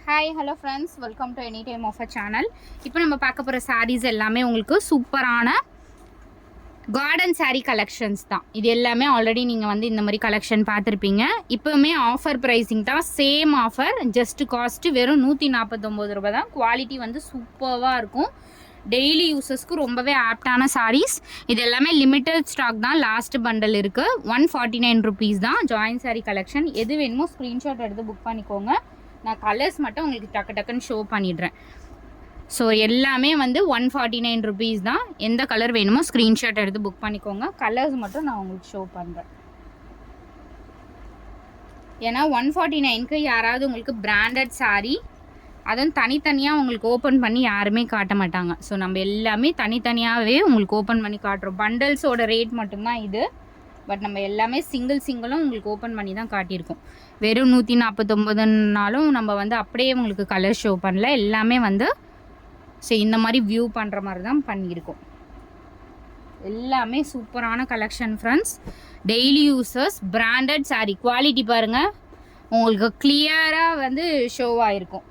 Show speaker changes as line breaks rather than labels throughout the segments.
Hi hello friends, welcome to any time of a channel. இப்போ நம்ம பார்க்க போகிற சாரீஸ் எல்லாமே உங்களுக்கு சூப்பரான கார்டன் சாரீ கலெக்ஷன்ஸ் தான். இது எல்லாமே ஆல்ரெடி நீங்கள் வந்து இந்த மாதிரி கலெக்ஷன் பார்த்துருப்பீங்க. இப்போவுமே ஆஃபர் ப்ரைஸிங் தான், சேம் ஆஃபர். ஜஸ்ட் காஸ்ட்டு வெறும் 149 ரூபா தான். குவாலிட்டி வந்து சூப்பராக இருக்கும். டெய்லி யூஸஸ்க்கு ரொம்பவே ஆப்டான சாரீஸ். இது எல்லாமே லிமிட்டட் ஸ்டாக் தான். லாஸ்ட் பண்டல் இருக்குது. 149 ருபீஸ் தான். Join sari collection. எது வேணுமோ ஸ்க்ரீன்ஷாட் எடுத்து புக் பண்ணிக்கோங்க. நான் கலர்ஸ் மட்டும் உங்களுக்கு டக்குன்னு ஷோ பண்ணிடுறேன். ஸோ எல்லாமே வந்து 149 ருபீஸ் தான். எந்த கலர் வேணுமோ ஸ்க்ரீன்ஷாட் எடுத்து புக் பண்ணிக்கோங்க. கலர்ஸ் மட்டும் நான் உங்களுக்கு ஷோ பண்ணுறேன். ஏன்னா 149க்கு யாராவது உங்களுக்கு பிராண்டட் சாரீ அதுவும் தனித்தனியாக உங்களுக்கு ஓப்பன் பண்ணி யாருமே காட்ட மாட்டாங்க. ஸோ நம்ம எல்லாமே தனித்தனியாகவே உங்களுக்கு ஓப்பன் பண்ணி காட்டுறோம். பண்டல்ஸோட ரேட் மட்டும்தான் இது. பட் நம்ம எல்லாமே சிங்கிளும் உங்களுக்கு ஓப்பன் பண்ணி தான் காட்டியிருக்கோம். வெறும் 149னாலும் நம்ம வந்து அப்படியே உங்களுக்கு கலர் ஷோ பண்ணல. எல்லாமே வந்து ஸோ இந்த மாதிரி வியூ பண்ணுற மாதிரி தான் பண்ணியிருக்கோம். எல்லாமே சூப்பரான collection friends. Daily users branded sari. Quality பாருங்கள், உங்களுக்கு கிளியராக வந்து ஷோ ஆகிருக்கும்.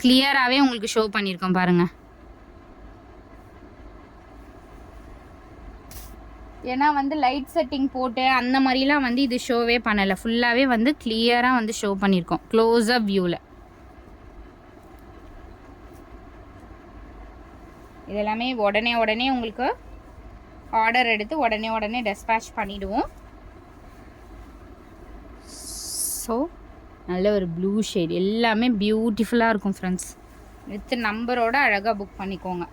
கிளியராகவே உங்களுக்கு ஷோ பண்ணியிருக்கோம் பாருங்கள். ஏன்னா வந்து லைட் செட்டிங் போட்டு அந்த மாதிரிலாம் வந்து இது ஷோவே பண்ணலை. ஃபுல்லாகவே வந்து கிளியராக வந்து ஷோ பண்ணியிருக்கோம் க்ளோஸ்அப் வியூவில். இதெல்லாமே உடனே உங்களுக்கு ஆர்டர் எடுத்து உடனே டெஸ்பேட்ச் பண்ணிவிடுவோம். ஸோ நல்ல ஒரு ப்ளூ ஷேட். எல்லாமே பியூட்டிஃபுல்லாக இருக்கும் ஃப்ரெண்ட்ஸ். வித் நம்பரோட அழகாக புக் பண்ணிக்கோங்க.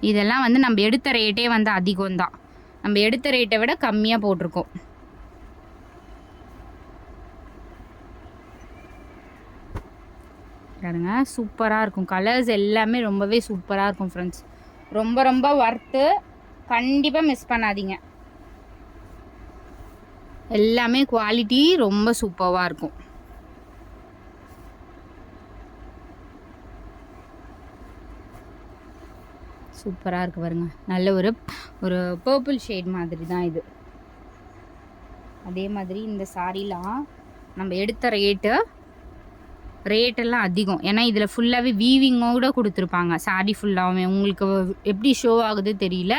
இதெல்லாம் வந்து நம்ம எடுத்த ரேட்டே வந்து அதிகம் தான். நம்ம எடுத்த ரேட்டை விட கம்மியாக போட்டிருக்கோம். பாருங்க, சூப்பராக இருக்கும். கலர்ஸ் எல்லாமே ரொம்பவே சூப்பராக இருக்கும் ஃப்ரெண்ட்ஸ். ரொம்ப ஒர்த்து. கண்டிப்பாக மிஸ் பண்ணாதீங்க. எல்லாமே குவாலிட்டி ரொம்ப சூப்பராக இருக்கும். சூப்பராக இருக்குது பாருங்க. நல்ல ஒரு பர்பிள் ஷேட் மாதிரி தான் இது. அதே மாதிரி இந்த சாரீலாம் நம்ம எடுத்த ரேட்டெல்லாம் அதிகம். ஏன்னா இதில் ஃபுல்லாகவே வீவிங்கோட கொடுத்துருப்பாங்க. சாரீ ஃபுல்லாகவே உங்களுக்கு எப்படி ஷோ ஆகுது தெரியல.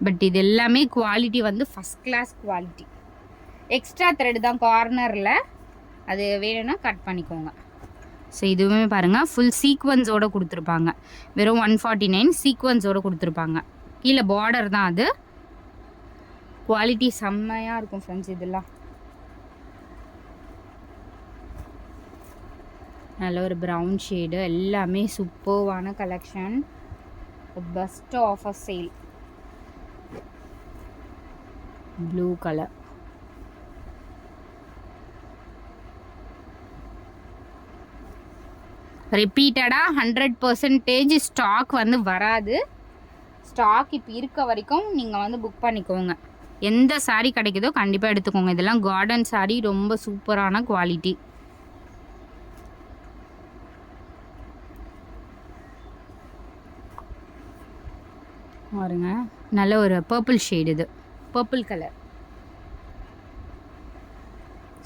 பட் இது எல்லாமே குவாலிட்டி வந்து first class quality. Extra thread தான் கார்னரில். அது வேணும்னா கட் பண்ணிக்கோங்க. ஸோ இதுவுமே பாருங்கள், ஃபுல் சீக்வன்ஸோடு கொடுத்துருப்பாங்க. வெறும் 149 சீக்வன்ஸோடு கொடுத்துருப்பாங்க. கீழே பார்டர் தான் அது. குவாலிட்டி செம்மையாக இருக்கும் ஃப்ரெண்ட்ஸ். இதெல்லாம் நல்ல ஒரு ப்ரௌன் ஷேடு. எல்லாமே சூப்பர்வான collection. Best offer sale. Blue colour. ரிப்பீட்டடாக 100% ஸ்டாக் வந்து வராது. ஸ்டாக் இப்போ இருக்க வரைக்கும் நீங்கள் வந்து புக் பண்ணிக்கோங்க. எந்த சாரீ கிடைக்குதோ கண்டிப்பாக எடுத்துக்கோங்க. இதெல்லாம் கார்டன் சாரீ. ரொம்ப சூப்பரான குவாலிட்டி. பாருங்க, நல்ல ஒரு பர்பிள் ஷேடு. இது பர்பிள் கலர்.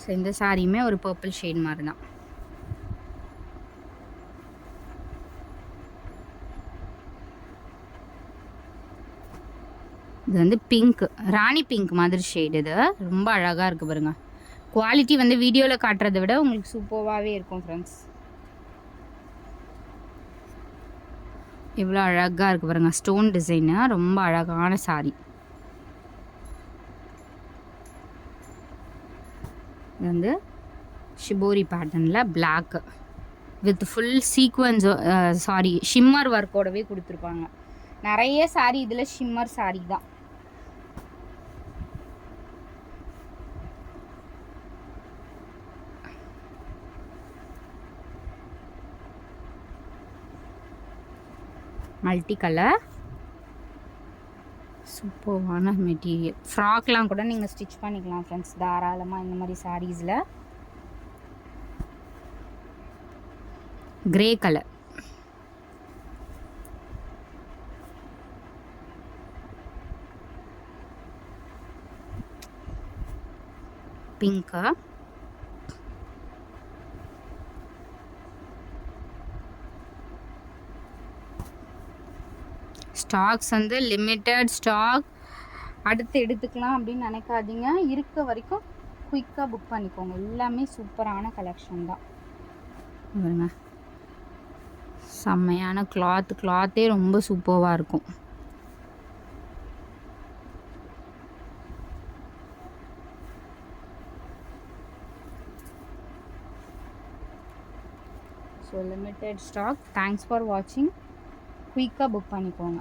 ஸோ இந்த சாரியுமே ஒரு பர்பிள் ஷேட் மாதிரி தான். இது வந்து பிங்க், ராணி பிங்க் மாதிரி ஷேடு. இது ரொம்ப அழகாக இருக்குது பாருங்கள். குவாலிட்டி வந்து வீடியோவில் காட்டுறதை விட உங்களுக்கு சூப்பராகவே இருக்கும் ஃப்ரெண்ட்ஸ். இவ்வளோ அழகாக இருக்குது பாருங்கள். Stone design. ரொம்ப அழகான சாரீ. இது வந்து ஷிபோரி பேட்டர்னில் black with full sequins shimmer ஒர்க்கோடவே கொடுத்துருப்பாங்க. நிறைய சாரீ இதில் ஷிம்மர் சாரீ தான். Multi colour. சூப்பரான மெட்டீரியல். ஃப்ராக்லாம் கூட நீங்கள் ஸ்டிச் பண்ணிக்கலாம் ஃப்ரெண்ட்ஸ் தாராளமாக இந்த மாதிரி சாரீஸில். Grey colour. பிங்க்கு. ஸ்டாக்ஸ் வந்து லிமிட்டட் ஸ்டாக், அடுத்து எடுத்துக்கலாம் அப்படின்னு நினைக்காதீங்க. இருக்க வரைக்கும் குயிக்காக புக் பண்ணிக்கோங்க. எல்லாமே சூப்பரான கலெக்ஷன் தான். பாருங்க, செம்மையான கிளாத்தே ரொம்ப சூப்பராக இருக்கும். So limited stock. Thanks for வாட்சிங். குயிக்காக புக் பண்ணிக்கோங்க.